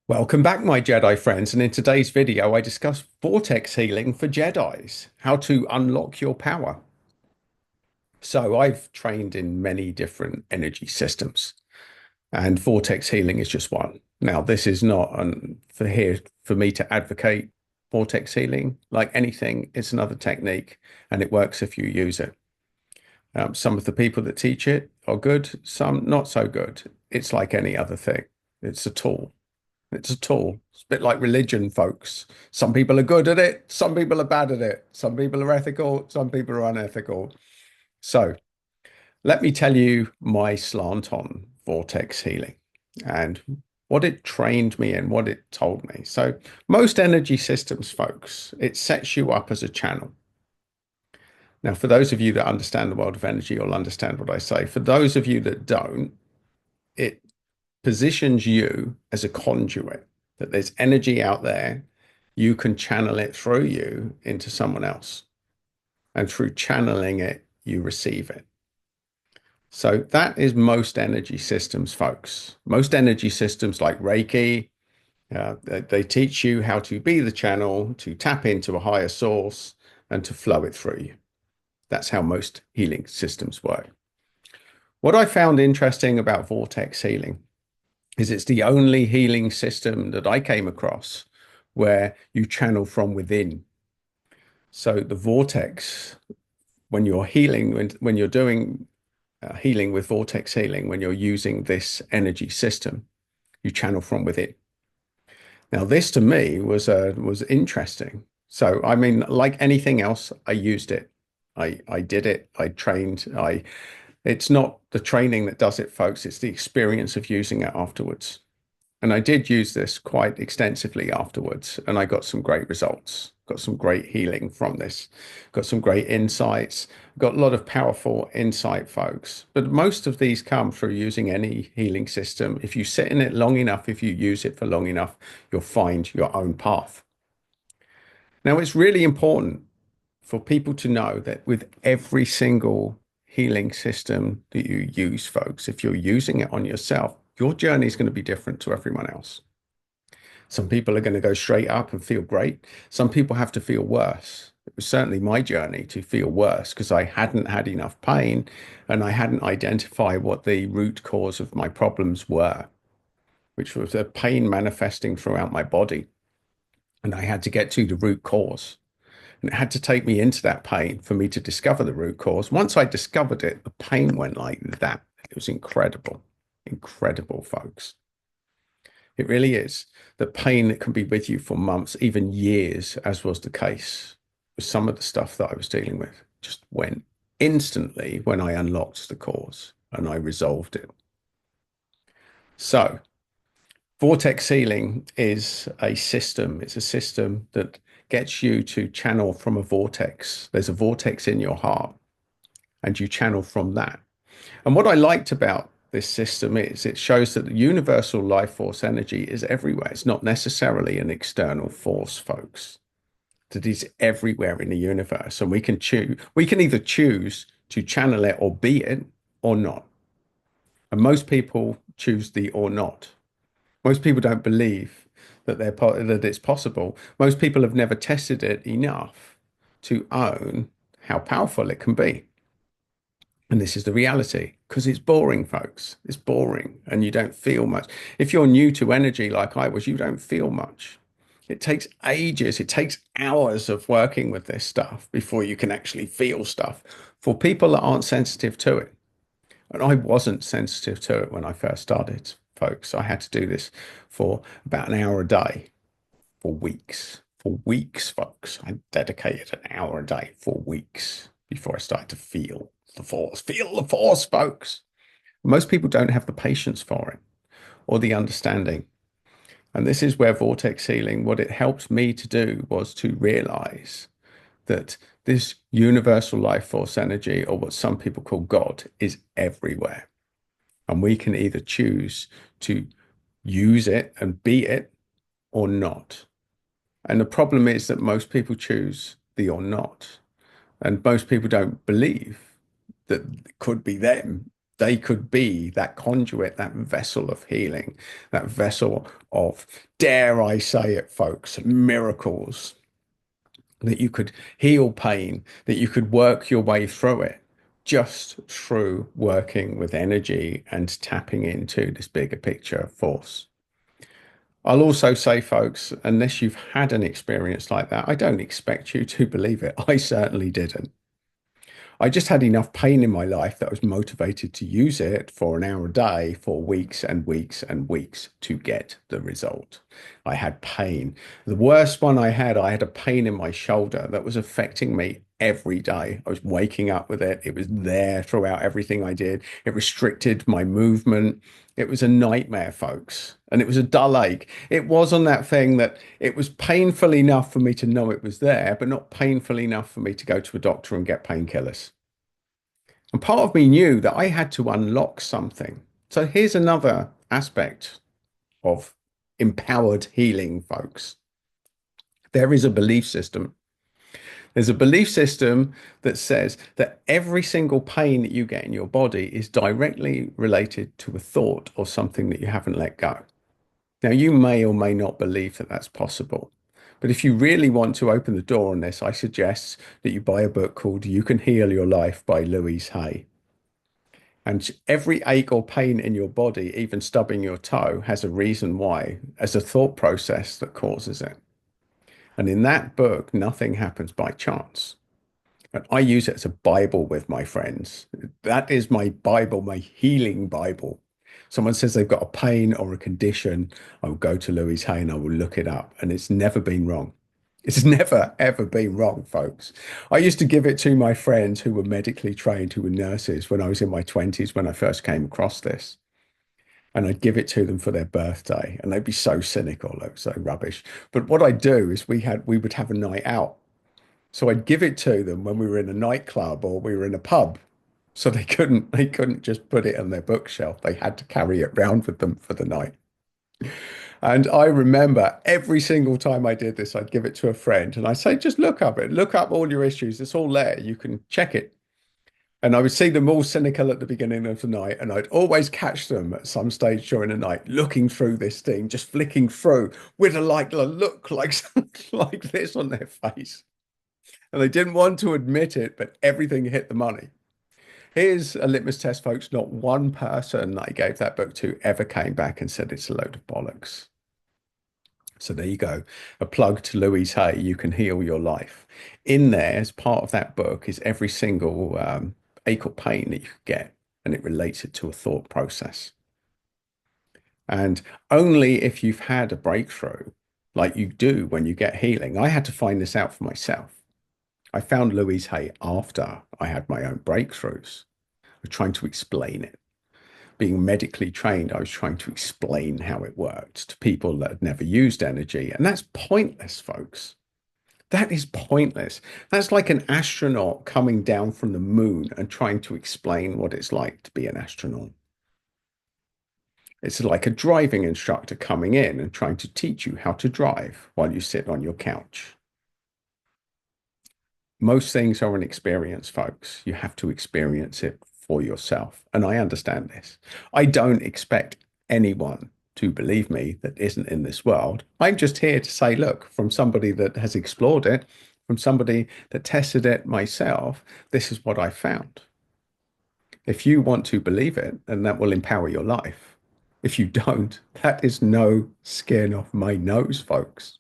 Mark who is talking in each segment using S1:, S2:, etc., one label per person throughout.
S1: Welcome back, my Jedi friends, and in today's video, I discuss Vortex Healing for Jedis, how to unlock your power. So I've trained in many different energy systems, and Vortex Healing is just one. Now, this is not for me to advocate Vortex Healing. Like anything, it's another technique, and it works if you use it. Some of the people that teach it are good, some not so good. It's like any other thing. It's a tool. It's a tool. It's a bit like religion, folks. Some people are good at it, some people are bad at it. Some people are ethical, some people are unethical. So let me tell you my slant on vortex healing and what it trained me in, what it told me. So most energy systems, folks, it sets you up as a channel. Now, for those of you that understand the world of energy, you'll understand what I say. For those of you that don't, it positions you as a conduit, that there's energy out there, you can channel it through you into someone else. And through channeling it, you receive it. So that is most energy systems, folks. Most energy systems like Reiki, they teach you how to be the channel, to tap into a higher source, and to flow it through you. That's how most healing systems work. What I found interesting about vortex healing is it's the only healing system that I came across where you channel from within. So the vortex, when you're healing, when you're doing healing with vortex healing, when you're using this energy system, you channel from within. Now, this to me was interesting. So, I mean, like anything else, I used it. I did it. I trained. I It's not the training that does it, folks. It's the experience of using it afterwards. And I did use this quite extensively afterwards, and I got some great results, got some great healing from this, got some great insights, got a lot of powerful insight, folks. But most of these come through using any healing system. If you sit in it long enough, if you use it for long enough, you'll find your own path. Now, it's really important for people to know that with every single healing system that you use, folks, if you're using it on yourself, your journey is going to be different to everyone else. Some people are going to go straight up and feel great. Some people have to feel worse. It was certainly my journey to feel worse because I hadn't had enough pain and I hadn't identified what the root cause of my problems were, which was a pain manifesting throughout my body. And I had to get to the root cause. And it had to take me into that pain for me to discover the root cause. Once I discovered it, the pain went like that. It was incredible, incredible, folks. It really is. The pain that can be with you for months, even years, as was the case with some of the stuff that I was dealing with, just went instantly when I unlocked the cause and I resolved it. So, vortex healing is a system. It's a system that gets you to channel from a vortex. There's a vortex in your heart, and you channel from that. And what I liked about this system is it shows that the universal life force energy is everywhere. It's not necessarily an external force, folks. That is everywhere in the universe. And we can either choose to channel it or be it or not. And most people choose the or not. Most people don't believe that that it's possible. Most people have never tested it enough to own how powerful it can be. And this is the reality because it's boring, folks. It's boring and you don't feel much. If you're new to energy like I was, you don't feel much. It takes ages, it takes hours of working with this stuff before you can actually feel stuff for people that aren't sensitive to it. And I wasn't sensitive to it when I first started, folks. I had to do this for about an hour a day for weeks. For weeks, folks. I dedicated an hour a day for weeks before I started to feel the force. Feel the force, folks. Most people don't have the patience for it or the understanding. And this is where vortex healing, what it helped me to do was to realize that this universal life force energy, or what some people call God, is everywhere. And we can either choose to use it and be it or not. And the problem is that most people choose the or not. And most people don't believe that it could be them. They could be that conduit, that vessel of healing, that vessel of, dare I say it, folks, miracles, that you could heal pain, that you could work your way through it just through working with energy and tapping into this bigger picture force. I'll also say, folks, unless you've had an experience like that, I don't expect you to believe it. I certainly didn't. I just had enough pain in my life that I was motivated to use it for an hour a day for weeks and weeks and weeks to get the result. I had pain. The worst one I had a pain in my shoulder that was affecting me every day. I was waking up with it. It was there throughout everything I did. It restricted my movement. It was a nightmare, folks. And it was a dull ache. It was on that thing that it was painful enough for me to know it was there, but not painful enough for me to go to a doctor and get painkillers. And part of me knew that I had to unlock something. So here's another aspect of empowered healing, folks. There is a belief system. There's a belief system that says that every single pain that you get in your body is directly related to a thought or something that you haven't let go. Now, you may or may not believe that that's possible. But if you really want to open the door on this, I suggest that you buy a book called You Can Heal Your Life by Louise Hay. And every ache or pain in your body, even stubbing your toe, has a reason why, as a thought process that causes it. And in that book, nothing happens by chance. And I use it as a Bible with my friends. That is my Bible, my healing Bible. Someone says they've got a pain or a condition, I will go to Louise Hay and I will look it up. And it's never been wrong. It's never, ever been wrong, folks. I used to give it to my friends who were medically trained, who were nurses, when I was in my 20s, when I first came across this. And I'd give it to them for their birthday. And they'd be so cynical, they were so rubbish. But what I'd do is we would have a night out. So I'd give it to them when we were in a nightclub or we were in a pub. So they couldn't just put it on their bookshelf. They had to carry it round with them for the night. And I remember every single time I did this, I'd give it to a friend and I'd say, just look up it, look up all your issues. It's all there. You can check it. And I would see them all cynical at the beginning of the night. And I'd always catch them at some stage during the night, looking through this thing, just flicking through with a look like, like this on their face. And they didn't want to admit it, but everything hit the money. Here's a litmus test, folks. Not one person that I gave that book to ever came back and said it's a load of bollocks. So there you go. A plug to Louise Hay, You Can Heal Your Life. In there, as part of that book, is every single ache or pain that you could get, and it relates it to a thought process. And only if you've had a breakthrough, like you do when you get healing. I had to find this out for myself. I found Louise Hay after I had my own breakthroughs. I was trying to explain it. Being medically trained, I was trying to explain how it worked to people that had never used energy. And that's pointless, folks. That is pointless. That's like an astronaut coming down from the moon and trying to explain what it's like to be an astronaut. It's like a driving instructor coming in and trying to teach you how to drive while you sit on your couch. Most things are an experience, folks. You have to experience it for yourself. And I understand this. I don't expect anyone to believe me that isn't in this world. I'm just here to say, look, from somebody that has explored it, from somebody that tested it myself, this is what I found. If you want to believe it, then that will empower your life. If you don't, that is no skin off my nose, folks.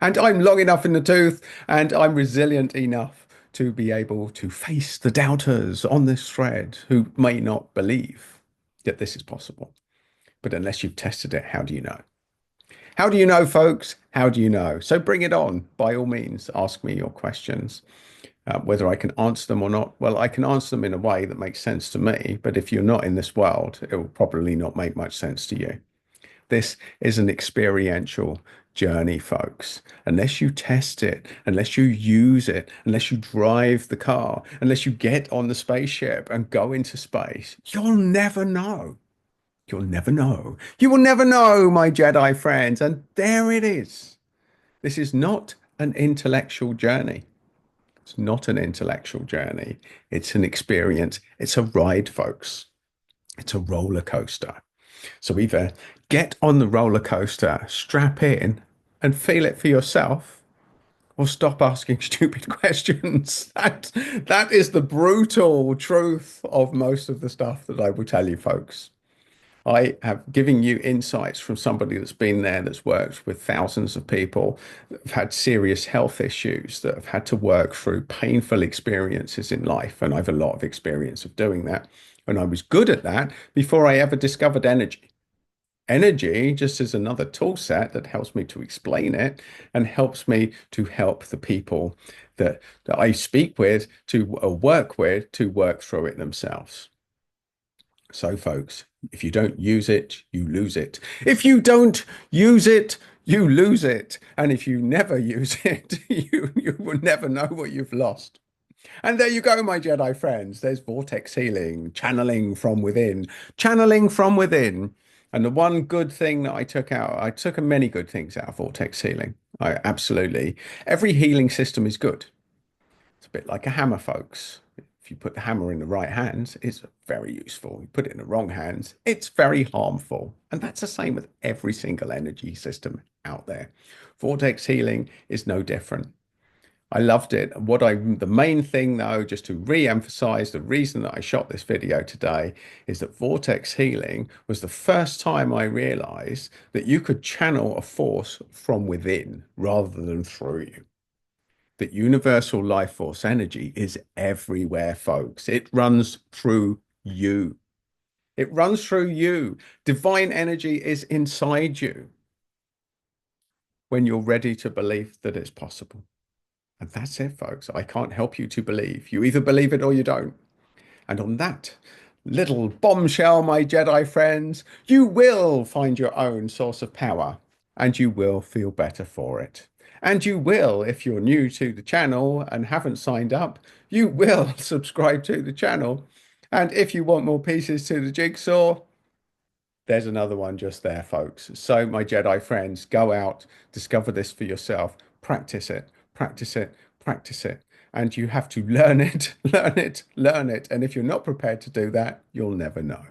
S1: And I'm long enough in the tooth and I'm resilient enough to be able to face the doubters on this thread who may not believe that this is possible. But unless you've tested it, how do you know? How do you know, folks? How do you know? So bring it on. By all means, ask me your questions. Whether I can answer them or not, well, I can answer them in a way that makes sense to me. But if you're not in this world, it will probably not make much sense to you. This is an experiential journey, folks. Unless you test it, unless you use it, unless you drive the car, unless you get on the spaceship and go into space, you'll never know. You'll never know. You will never know, my Jedi friends. And there it is. This is not an intellectual journey. It's not an intellectual journey. It's an experience. It's a ride, folks. It's a roller coaster. So either get on the roller coaster, strap in, and feel it for yourself, or stop asking stupid questions. That is the brutal truth of most of the stuff that I will tell you, folks. I have given you insights from somebody that's been there, that's worked with thousands of people that have had serious health issues, that have had to work through painful experiences in life. And I have a lot of experience of doing that. And I was good at that before I ever discovered energy. Energy just is another tool set that helps me to explain it and helps me to help the people that I speak with, to work with, to work through it themselves. So, folks, if you don't use it, you lose it. If you don't use it, you lose it. And if you never use it, you will never know what you've lost. And there you go, my Jedi friends. There's Vortex Healing, channeling from within, channeling from within. And the one good thing that I took many good things out of Vortex Healing. I absolutely, every healing system is good. It's a bit like a hammer, folks. If you put the hammer in the right hands, it's very useful. You put it in the wrong hands, it's very harmful. And that's the same with every single energy system out there. Vortex healing is no different. I loved it. The main thing though, just to re-emphasize the reason that I shot this video today is that Vortex Healing was the first time I realized that you could channel a force from within rather than through you. That universal life force energy is everywhere, folks. It runs through you. It runs through you. Divine energy is inside you when you're ready to believe that it's possible. And that's it, folks. I can't help you to believe. You either believe it or you don't. And on that little bombshell, my Jedi friends, you will find your own source of power and you will feel better for it. And you will, if you're new to the channel and haven't signed up, you will subscribe to the channel. And if you want more pieces to the jigsaw, there's another one just there, folks. So, my Jedi friends, go out, discover this for yourself, practice it, practice it, practice it. And you have to learn it, learn it, learn it. And if you're not prepared to do that, you'll never know.